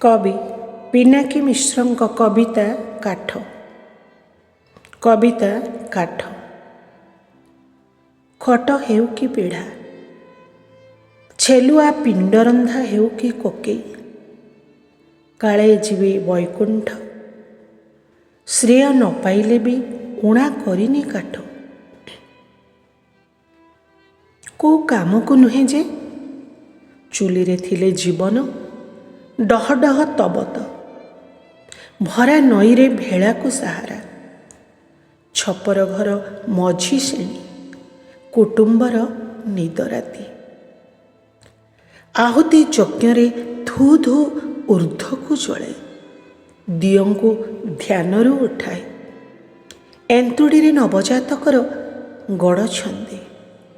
कवि पिनाकी मिश्रଙ୍କ कविता काठ। कविता काठ। खट हेउ कि पीढ़ा, छेलुआ पिंडरंधा हेउ कि कोकेई, काले जीवे वैकुंठ, श्रेय न पाइले भी उणा करिनी काठ। को काम को नुहे जे चुली रे थिले जीवन, डह डह तबत भरा नई रे भेड़ा को सहारा, छपर घर मझी श्रेणी कुटुंबर निद राति, आहुति यज्ञ रे धू धू ऊर्ध्व को जले, दियों को ध्यान उठाए, एंतुड़ी रे नवजातकर गड़ छंदे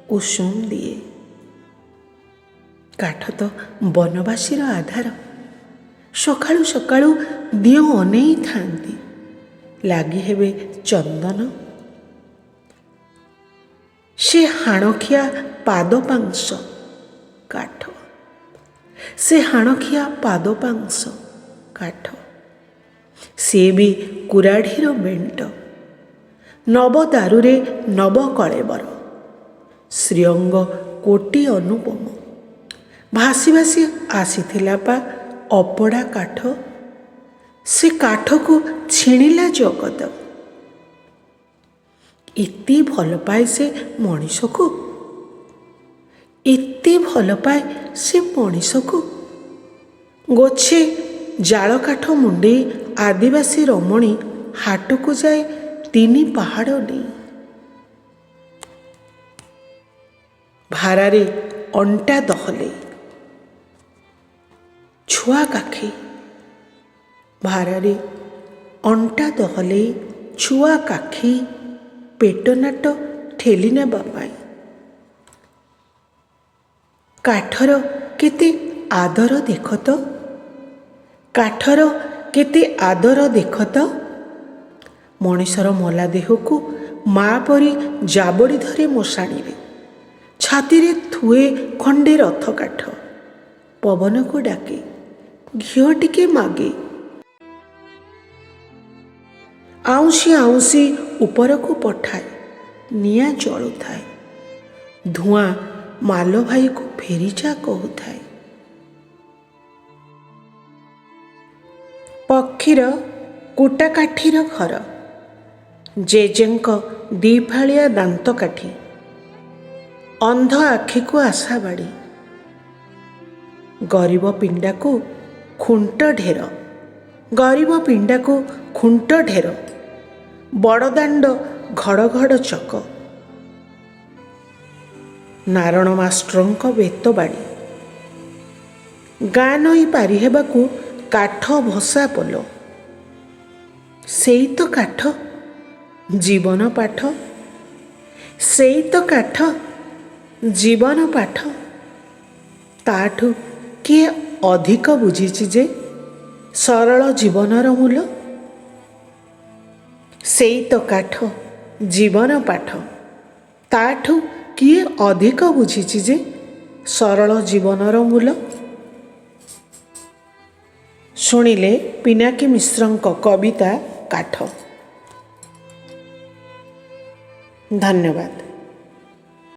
उषुम दिए। काठ तो बनवासीर आधार, सकाळु सकाळु दियो अनेई थांती, लागी हेबे चंदन, से हाणखिया पादपांश काठ, से हाणखिया पादपांश काठ, से भी कुराढ़ीर मेंट, नव दारुरे नव कलेबर, श्रीअंग कोटि अनुपम, भासी भासी आसीथिला पा अपड़ा काठ, से काठ को छिणिला जगत, इति भल पाए से मनीष को, इति भल पाए से मनीष को। गोछे जाल काठ मुंडे आदिवासी रमणी हाट को जाए तीनी पहाड़ नहीं, भारारे अंटा दहले छुआ काखे, भारारे अंटा दहले छुआ काखी, पेट नाट ठेली नेबा पाई, काठर केते आदर देख तो, काठर केते आदर देख तो, मनीषर मला देह को माँ परी जाबड़ी धरे मशाणी रे, छाती रे थुए खंडे रथ काठ, पवन को डाके घिओ टिके मागे, आउंसी आउंसी ऊपर को पठाए, निया जलु थाए, धुआं मालो भाई को फेरी जा कहूए। पक्षीर कुटा काठीर घर, जेजेंक दीफालिया दांत काठी, अंध आखि को आशा बाड़ी, गरीब पिंडा को खुंट ढेर, गरीब पिंडा को खुंट ढेर, बड़दाण्ड घड़ घड़ चक, नारण मास्टरंक बेत बाड़ी, गाँ नई पारि हेबाकू काठ भसा पोल, सेई तो काठ जीवन पाठ, सेई तो काठ जीवन पाठ, ताठू किए अधिक बुझीची जे सरल जीवनर मूल, सेई तो काठ जीवन पाठ, ताठू किए अधिक बुझीची जे सरल जीवनर मूल। शुणिले पिनाकी मिश्रଙ୍କ कविता काठ। धन्यवाद।